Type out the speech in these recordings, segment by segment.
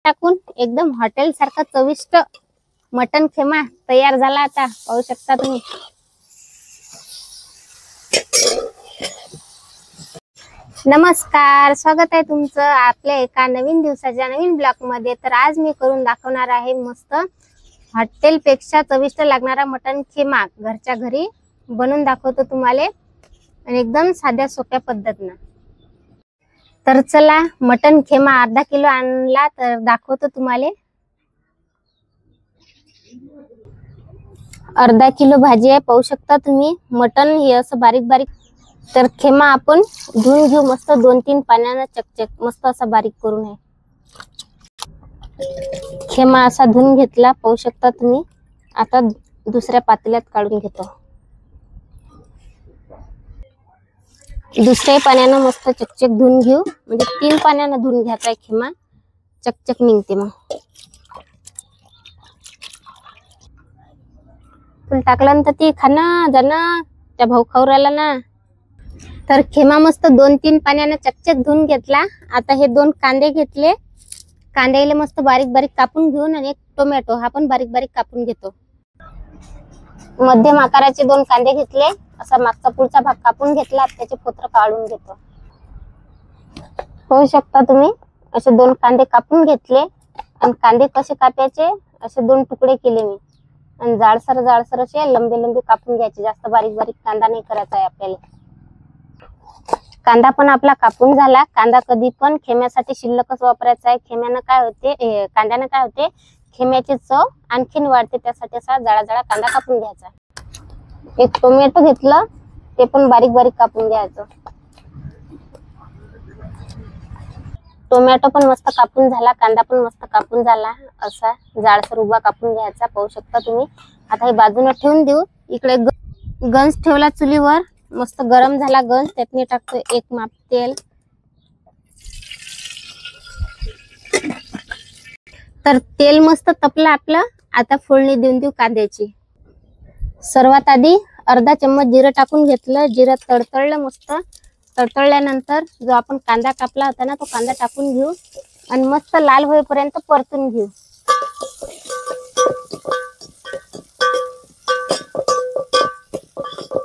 टाकून एकदम हॉटेल सारखा चविष्ट मटन खेमा तयार झाला। आता पाहू शकता तुम्ही। नमस्कार, स्वागत आहे तुमचं आपल्या एका नवीन दिवसाच्या नवीन ब्लॉग मध्ये। तर आज मी करून दाखवणार आहे मस्त हॉटेल पेक्षा चविष्ट लागणारा मटन खेमा। घरच्या घरी बनवून दाखवतो तुम्हाला आणि एकदम साध्या सोप्या पद्धतीने। तर चला, मटन खेमा अर्धा किलो आणला तर दाखवतो तुम्हाला। अर्धा किलो भाजी आहे, पाहू शकता तुम्ही। मटन हे असं बारीक बारीक। तर खेमा आपण धुवून घेऊ मस्त 2-3 पाण्याने चकचक मस्त असा बारीक करून आहे। खेमा असा धुवून घेतला, पाहू शकता तुम्ही। आता दुसऱ्या पातेल्यात काढून घेतो। दुसऱ्या पाण्याने मस्त चकचक धुवून घेऊ, म्हणजे 3 पाण्याने धुवून घ्यायचा आहे खेमा, चकचक निघते मग। फुल टाकल्यानंतर ती खाना जाणं त्या भाऊ खाऊ राहिला ना। तर खेमा मस्त 2-3 पाण्याने चकचक धुवून घेतला। आता हे 2 कांदे घेतले, कांद्याला मस्त बारीक बारीक कापून घेऊन आणि एक टोमॅटो हा पण बारीक बारीक कापून घेतो। मध्यम आकाराचे 2 कांदे घेतले, असा मागचा पुढचा भाग कापून घेतला, त्याचे पोत्र काढून घेतो। पाहू शकता तुम्ही, असे 2 कांदे कापून घेतले आणि कांदे कसे कापायचे असे 2 तुकडे केले मी आणि जाडसर असे लंबे लंबे कापून घ्यायचे। जास्त बारीक बारीक कांदा नाही करायचा आहे आपल्याला। कांदा पण आपला कापून झाला। कांदा कधी पण खेम्यासाठी शिल्लकच वापरायचा आहे। खेम्यानं काय होते, कांद्यानं काय होते, खेम्याची चव आणखीन वाढते, त्यासाठी असा जाडा कांदा कापून घ्यायचा। एक टोमॅटो घेतलं, ते पण बारीक बारीक कापून घ्यायचं। टोमॅटो पण मस्त कापून झाला, कांदा पण मस्त कापून झाला, असा जाडसर उभा कापून घ्यायचा, पाहू शकता तुम्ही। आता हे बाजूला ठेवून देऊ। इकडे गंज ठेवला चुलीवर, मस्त गरम झाला गंज, त्यात मी टाकतो 1 माप तेल। तर तेल मस्त तपलं आपलं। आता फोडणी देऊन देऊ कांद्याची। सर्वात आधी अर्धा चम्मच जिरं टाकून घेतलं। जिरं तडतडलं मस्त। तडतडल्यानंतर जो आपण कांदा कापला होता ना, तो कांदा टाकून घेऊ आणि मस्त लाल होईपर्यंत परतून घेऊ।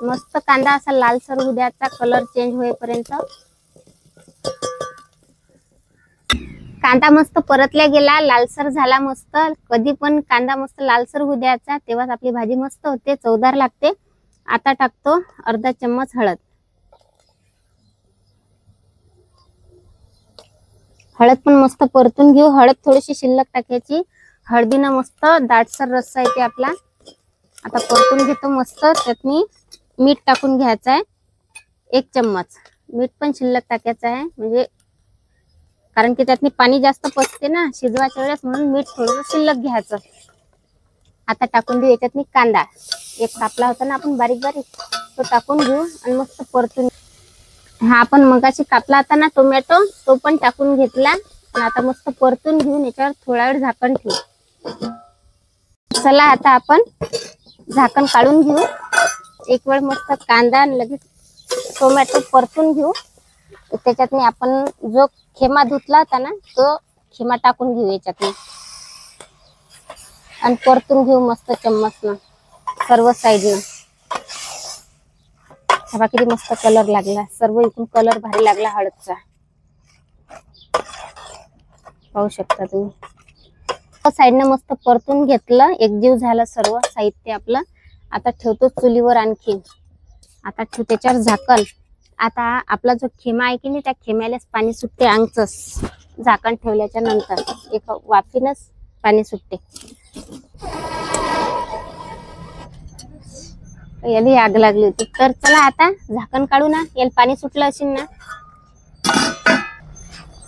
मस्त कांदा असा लालसर होऊ द्यायचा, कलर चेंज होईपर्यंत। कांदा मस्त परतल्या गेला, लालसर झाला मस्त। कधी पण कांदा मस्त लालसर होऊ द्यायचा, तेव्हाच आपली भाजी मस्त होते, चवदार लागते। आता टाकतो अर्धा चम्मच हळद। हळद पण मस्त परतून घेऊ। हळद थोडीशी शिल्लक टाकायची, हळदीनं मस्त दाटसर रस्सा येते आपला। आता परतून घेतो मस्त। त्यात मी मीठ टाकून घ्यायचं आहे 1 चम्मच। मीठ पण शिल्लक टाकायचं आहे, म्हणजे कारण की त्यातनी पाणी जास्त पचते ना शिजवायच्या वेळेस, म्हणून मीठ थोडं शिल्लक घ्यायचं। आता टाकून देऊ याच्यात मी कांदा, एक कापला होता ना आपण बारीक बारीक, तो टाकून घेऊ आणि मस्त परतून। हा आपण मगाशी कापला होता ना टोमॅटो, तो पण टाकून घेतला आणि आता मस्त परतून घेऊन याच्यावर थोडा वेळ झाकण ठेवू। चला, आता आपण झाकण काढून घेऊ। एक वेळ मस्त कांदा आणि लगेच टोमॅटो परतून घेऊ। त्याच्यात मी आपण जो खेमा धुतला होता ना, तो खेमा टाकून घेऊ याच्यात आणि परतून घेऊ मस्त चम्मचनं सर्व साईडनं। हा किती मस्त कलर लागला, सर्व इकडून कलर भारी लागला हळदचा, पाहू शकता तुम्ही। साईडनं मस्त परतून घेतलं, एकजीव झालं सर्व साहित्य आपलं। आता ठेवतो चुलीवर आणखी। आता ठेवू त्याच्यावर झाकण। आता आपला जो खेमा आहे की नाही, त्या खेम्यालाच पाणी सुटते अंगच, झाकण ठेवल्याच्या नंतर एक वाफीनच पाणी सुटते। याला आग लागली होती। तर चला, आता झाकण काढू ना, याला पाणी सुटलं असेल ना।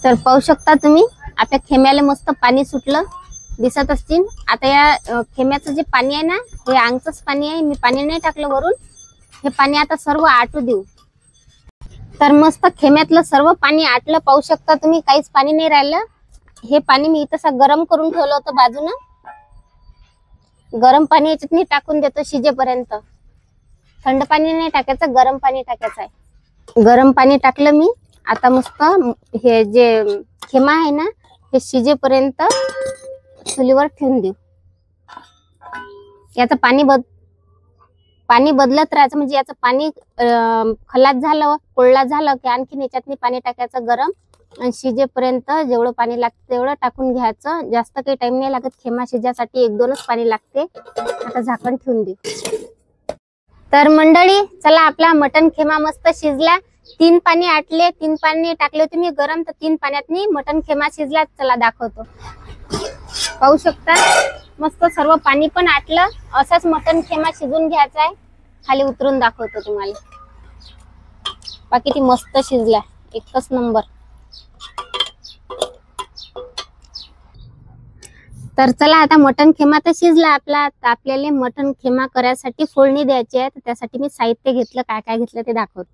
तर पाहू शकता तुम्ही, आपल्या खेम्याला मस्त पाणी सुटलं दिसत असतील। आता या खेम्याचं जे पाणी आहे ना, हे अंगचंच पाणी आहे, मी पाणी नाही टाकलं वरून। हे पाणी आता सर्व आटू देऊ। तर मस्त खेम्यातलं सर्व पाणी आटलं, पाहू शकता तुम्ही, काहीच पाणी नाही राहिलं। हे पाणी मी इथं गरम करून ठेवलं होतं बाजूनं। गरम पाणी याच्यात मी टाकून देतो शिजेपर्यंत। थंड पाणी नाही टाकायचं, गरम पाणी टाकायचं आहे। गरम पाणी टाकलं मी। आता मस्त हे जे खेमा आहे ना, हे शिजेपर्यंत चुलीवर ठेवून देऊ. याचं पाणी बदलत राहायचं, म्हणजे याचं पाणी खलास झालं, कोरडा झालं की आणखीन याच्यातनी पाणी टाकायचं गरम, आणि शिजेपर्यंत जेवढं पाणी लागतं तेवढं टाकून घ्यायचं. जास्त काही टाइम नाही लागत, खेमा शिजायसाठी 1-2च पाणी लागते. आता झाकण ठेवून देऊ. तर मंडळी चला, आपला मटन खेमा मस्त शिजला. 3 पाणी आटले, 3 पाणी टाकले होते मी गरम, तर 3 पाण्यातनी मटन खेमा शिजला. चला दाखवतो. पाहू शकता मस्त सर्व पाणी पण आटलं. असाच मटन खेमा शिजून घ्यायचा आहे. खाली उतरून दाखवतो तुम्हाला. बाकी ती मस्त शिजला, एकच नंबर. तर चला, आता मटन खेमा तर शिजला आपला. आपल्याला मटन खेमा करायसाठी फोडणी द्यायची आहे. तर त्यासाठी मी साहित्य घेतलं, काय काय घेतलं ते दाखवतो.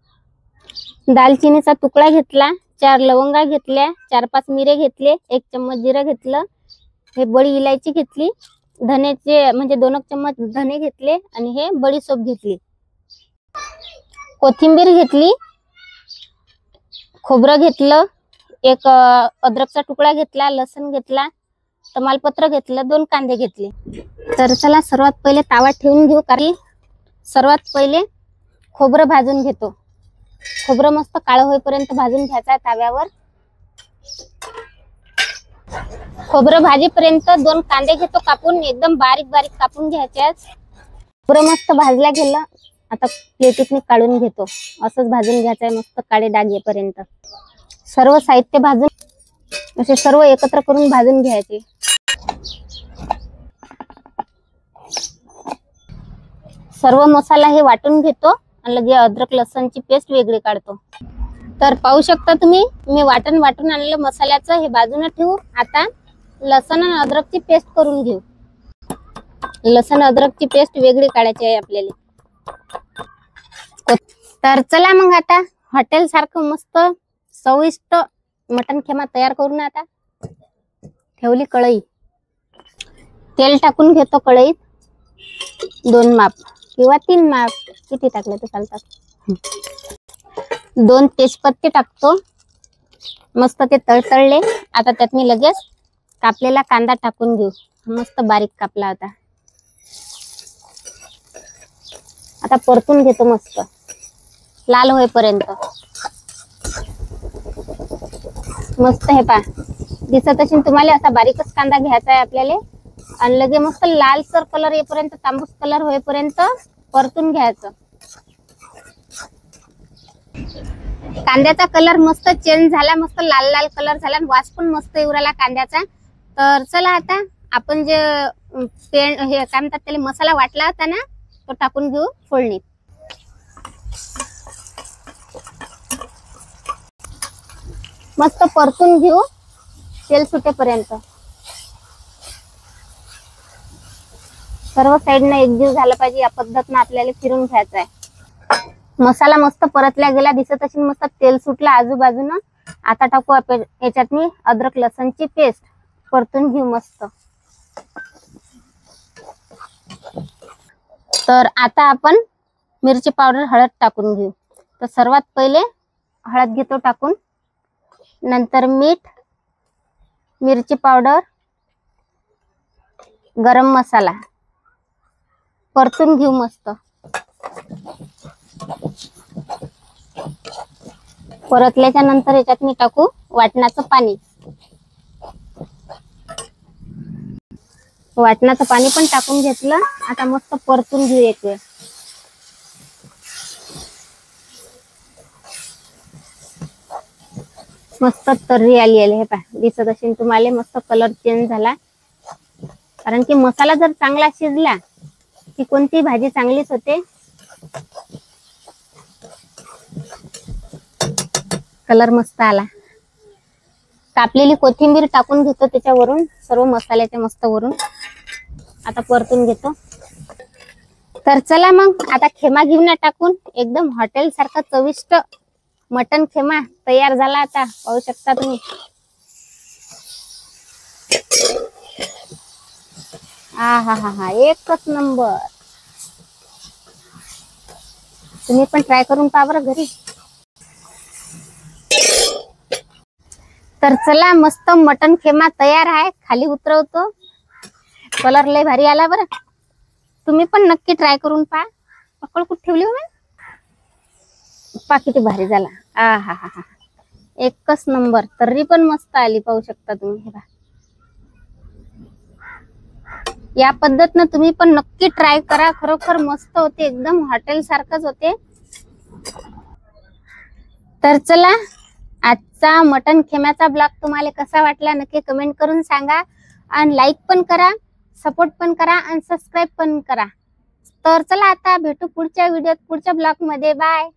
दालचिनीचा तुकडा घेतला, 4 लवंगा घेतल्या, 4-5 मिरे घेतले, 1 चम्मच जिरं घेतलं, हे बडी इलायची घेतली, धनेचे म्हणजे 2 चम्मच धने घेतले, आणि हे बडीशोप घेतली, कोथिंबीर घेतली, खोबरं घेतलं, 1 अद्रकचा तुकडा घेतला, लसण घेतला, तमालपत्र घेतलं, 2 कांदे घेतले. तर चला, सर्वात पहिले तावा ठेवून घेऊ. कारण सर्वात पहिले खोबरं भाजून घेतो. खोबरं मस्त काळं होईपर्यंत भाजून घ्यायचं आहे ताव्यावर. खोबरं भाजीपर्यंत 2 कांदे घेतो कापून, एकदम बारीक बारीक कापून घ्यायचे. खोबरं मस्त भाजल्या गेलं. आता प्लेटीतनी काढून घेतो. असंच भाजून घ्यायचं आहे मस्त काळे डाग येईपर्यंत. सर्व साहित्य भाजून असे सर्व एकत्र करून भाजून घ्यायचे. सर्व मसाला हे वाटून घेतो आणि लगे अद्रक लसणची पेस्ट वेगळी काढतो. तर पाहू शकता तुम्ही, मी वाटून आणलं मसाल्याचं. हे बाजूला ठेवू. आता लसण आणि अद्रकची पेस्ट करून घेऊ. लसण अद्रकची पेस्ट वेगळी काढायची आहे आपल्याला. तर चला मग, आता हॉटेल सारखं मस्त चविष्ट मटन खेमा तयार करून. आता ठेवली कढई, तेल टाकून घेतो कढईत. 2 माप किंवा 3 माप, किती टाकले तर चालतात. 2 तेजपत्ते टाकतो. मस्त ते तळतळले. आता त्यात मी लगेच कापलेला कांदा टाकून घेऊ. मस्त बारीक कापला होता. आता परतून घेतो मस्त लाल होईपर्यंत. मस्त हे पा दिसत असेल तुम्हाला, असा बारीकच कांदा घ्यायचा आहे आपल्याला. आणि लगे मस्त लालसर कलर येईपर्यंत, तांबूस कलर होईपर्यंत परतून घ्यायचं. कांद्याचा कलर मस्त चेंज झाला, मस्त लाल लाल कलर झाला, वास पण मस्त येऊ राहिला कांद्याचा. तर चला, आता आपण जे हे काय म्हणतात त्याला, मसाला वाटला होता ना, तो टाकून घेऊ फोडणीत. मस्त परतून घेऊ तेल सुटेपर्यंत. सर्व साईडनं एकजीव झालं पाहिजे, या पद्धतीने आपल्याला फिरून घ्यायचं आहे. मसाला मस्त परतला गेला, दिसत असेल मस्त तेल सुटलं आजूबाजूनं. आता टाकू आपण याच्यातनी अद्रक लसणची पेस्ट, परतून घेऊ मस्त. तर आता आपण मिरची पावडर, हळद टाकून घेऊ. तर सर्वात पहिले हळद घेतो टाकून, नंतर मीठ, मिरची पावडर, गरम मसाला, परतून घेऊ मस्त. परतल्याच्या नंतर याच्यात मी टाकू वाटणाचं पाणी. वाटणाचं पाणी पण टाकून घेतलं. आता मस्त परतून घेऊ एक वेळ. मस्त तर्री आली आहे, हे पहा दिसत असेल तुम्हाला. मस्त कलर चेंज झाला, कारण की मसाला जर चांगला शिजला की कोणती भाजी चांगलीच होते. कलर मस्त आला. कापलेली कोथिंबीर टाकून घेतो त्याच्यावरून, सर्व मसाल्याच्या मस्त वरून. आता परतून घेतो. तर चला मग, आता खेमा घेऊन टाकून एकदम हॉटेल सारखा चविष्ट मटन खेमा तयार झाला. आता पाहू शकता तुम्ही. हा, एकच नंबर. तुम्ही पण ट्राय करून पहा बरं घरी. तर चला, मस्त मटन खेमा तयार आहे. खाली उतरवतो कलर लय भारी आला बरं. तुम्ही पण नक्की ट्राय करून पहा. पकड कुठे ठेवली हो? पा किती भारी झाला. आ हा हा हा, एकच नंबर. तर्री पण मस्त आली, पाहू शकता तुम्ही. हे पहा, या पद्धतीनं तुम्ही पण नक्की ट्राय करा. खरोखर मस्त होते, एकदम हॉटेल सारखंच होते. तर चला, आजचा मटन खेम्याचा ब्लॉग तुम्हाला कसा वाटला नक्की कमेंट करून सांगा. आणि लाईक पण करा, सपोर्ट पण करा आणि सबस्क्राईब पण करा. तर चला, आता भेटू पुढच्या व्हिडिओत, पुढच्या ब्लॉग मध्ये. बाय.